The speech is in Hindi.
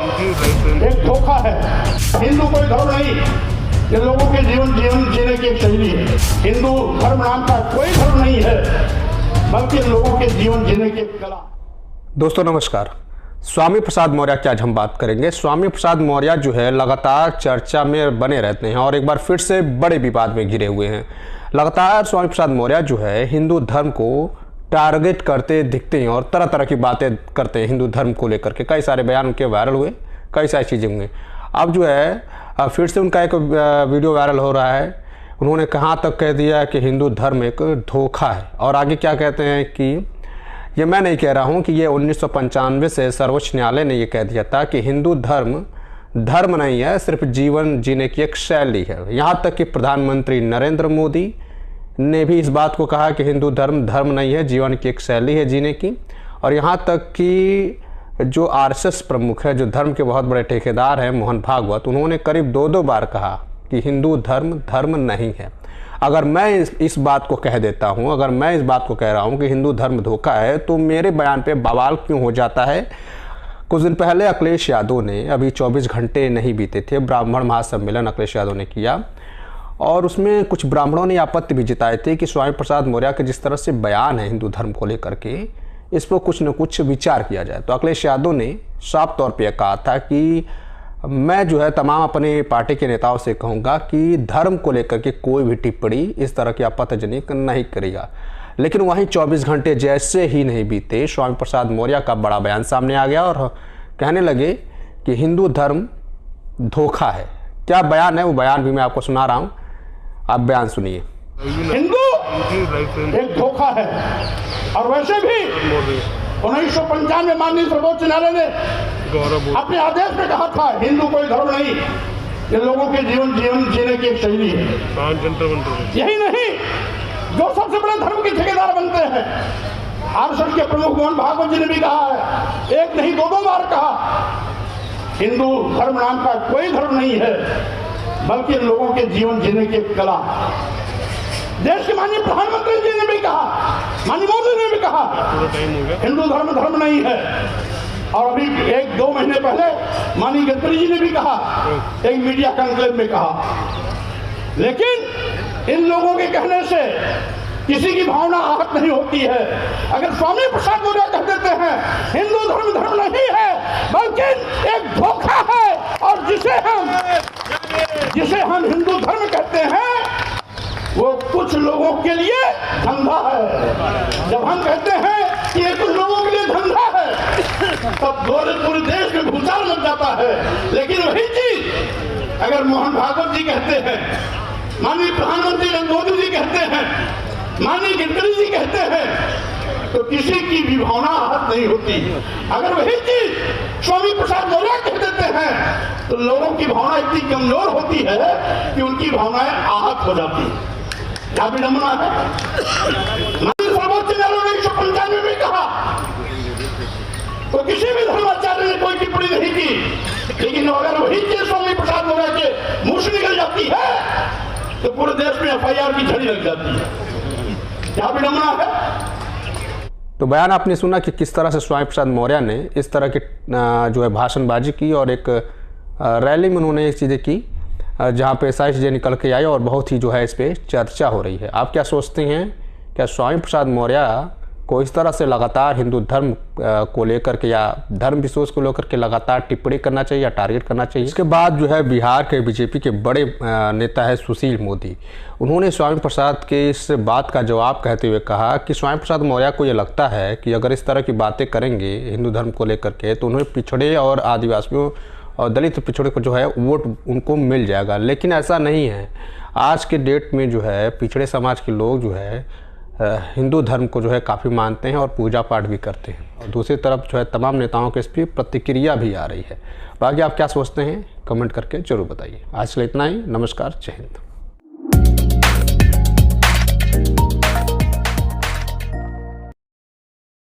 एक धोखा है। हिंदू कोई धर्म नहीं, ये लोगों के जीवन जीने की एक शैली है। हिंदू धर्म नाम का कोई धर्म नहीं है, बल्कि लोगों के जीवन जीने की एक कला। दोस्तों नमस्कार। स्वामी प्रसाद मौर्य की आज हम बात करेंगे। स्वामी प्रसाद मौर्य जो है लगातार चर्चा में बने रहते हैं और एक बार फिर से बड़े विवाद में घिरे हुए हैं। लगातार स्वामी प्रसाद मौर्य जो है हिंदू धर्म को टारगेट करते दिखते हैं और तरह तरह की बातें करते हैं हिंदू धर्म को लेकर के। कई सारे बयान उनके वायरल हुए, कई सारी चीज़ें हुई। अब जो है फिर से उनका एक वीडियो वायरल हो रहा है। उन्होंने कहाँ तक कह दिया कि हिंदू धर्म एक धोखा है, और आगे क्या कहते हैं कि ये मैं नहीं कह रहा हूँ कि ये 1995 से सर्वोच्च न्यायालय ने ये कह दिया था कि हिंदू धर्म नहीं है, सिर्फ जीवन जीने की एक शैली है। यहाँ तक कि प्रधानमंत्री नरेंद्र मोदी ने भी इस बात को कहा कि हिंदू धर्म नहीं है, जीवन की एक शैली है जीने की। और यहाँ तक कि जो आरएसएस प्रमुख है, जो धर्म के बहुत बड़े ठेकेदार हैं, मोहन भागवत, उन्होंने करीब दो बार कहा कि हिंदू धर्म नहीं है। अगर मैं इस बात को कह देता हूँ, अगर मैं इस बात को कह रहा हूँ कि हिंदू धर्म धोखा है, तो मेरे बयान पे बवाल क्यों हो जाता है। कुछ दिन पहले अखिलेश यादव ने, अभी 24 घंटे नहीं बीते थे, ब्राह्मण महासम्मेलन अखिलेश यादव ने किया और उसमें कुछ ब्राह्मणों ने आपत्ति भी जताए थे कि स्वामी प्रसाद मौर्य के जिस तरह से बयान है हिंदू धर्म को लेकर के, इस पर कुछ न कुछ विचार किया जाए। तो अखिलेश यादव ने साफ तौर पे कहा था कि मैं जो है तमाम अपने पार्टी के नेताओं से कहूँगा कि धर्म को लेकर के कोई भी टिप्पणी इस तरह की आपत्तिजनक नहीं करेगा। लेकिन वहीं 24 घंटे जैसे ही नहीं बीते, स्वामी प्रसाद मौर्य का बड़ा बयान सामने आ गया और कहने लगे कि हिंदू धर्म धोखा है। क्या बयान है, वो बयान भी मैं आपको सुना रहा हूँ, आप बयान सुनिए। हिंदू एक धोखा है, और वैसे भी 1995 में माननीय सर्वोच्च न्यायालय ने अपने आदेश में कहा था हिंदू कोई धर्म नहीं, ये लोगों के जीवन जीने की एक शैली है। यही नहीं, जो सबसे बड़े धर्म के ठेकेदार बनते हैं, आरएसएस के प्रमुख मोहन भागवत जी ने भी कहा है, एक नहीं दो बार कहा, हिंदू धर्म नाम का कोई धर्म नहीं है, बल्कि लोगों के जीवन जीने की एक कला। देश के माननीय प्रधानमंत्री जी ने भी कहा, माननीय मोदी ने भी कहा, हिंदू धर्म नहीं है। और अभी 1-2 महीने पहले माननीय गडकरी जी ने भी कहा, एक मीडिया कॉन्क्लेव में कहा। लेकिन इन लोगों के कहने से किसी की भावना आहत नहीं होती है। अगर स्वामी प्रसाद मौर्य कह देते हैं हिंदू धर्म नहीं है, बल्कि एक धोखा है, और जिसे हम हिंदू धर्म कहते हैं, वो कुछ लोगों के लिए धंधा है। जब हम कहते हैं कि ये कुछ लोगों के लिए धंधा है, तब पूरे देश में भूचाल मच जाता है। लेकिन वही चीज अगर मोहन भागवत जी कहते हैं, माननीय प्रधानमंत्री मोदी जी कहते हैं, माननीय गडकरी जी कहते हैं, तो किसी की भी भावना आहत नहीं होती। अगर वही चीज स्वामी प्रसाद मौर्य कह देते हैं, तो लोगों की भावना इतनी कमजोर होती है कि उनकी भावनाएं आहत हो जाती है। क्या विडंबना है। सर्वोच्च न्यायालय ने 1995 में कहा, तो किसी भी धर्माचार्य ने कोई टिप्पणी नहीं की। लेकिन अगर वही चीज स्वामी प्रसाद मौर्य के मुंह से निकल जाती है, तो पूरे देश में एफआईआर की झड़ी लग जाती है। क्या विडंबना है। तो बयान आपने सुना कि किस तरह से स्वामी प्रसाद मौर्य ने इस तरह की जो है भाषणबाजी की, और एक रैली में उन्होंने एक चीज़ें की जहाँ पे सारी चीज़ें निकल के आई और बहुत ही जो है इस पर चर्चा हो रही है। आप क्या सोचते हैं, क्या स्वामी प्रसाद मौर्य को इस तरह से लगातार हिंदू धर्म को लेकर के या धर्म विश्वास को लेकर के लगातार टिप्पणी करना चाहिए या टारगेट करना चाहिए। इसके बाद जो है बिहार के बीजेपी के बड़े नेता है सुशील मोदी, उन्होंने स्वामी प्रसाद के इस बात का जवाब कहते हुए कहा कि स्वामी प्रसाद मौर्य को ये लगता है कि अगर इस तरह की बातें करेंगे हिंदू धर्म को लेकर के, तो उन्हें पिछड़े और आदिवासियों और दलित पिछड़े को जो है वोट उनको मिल जाएगा। लेकिन ऐसा नहीं है। आज के डेट में जो है पिछड़े समाज के लोग जो है हिंदू धर्म को जो है काफ़ी मानते हैं और पूजा पाठ भी करते हैं, और दूसरी तरफ जो है तमाम नेताओं के इस पर प्रतिक्रिया भी आ रही है। बाकी आप क्या सोचते हैं, कमेंट करके जरूर बताइए। आज के लिए इतना ही। नमस्कार, जय हिंद।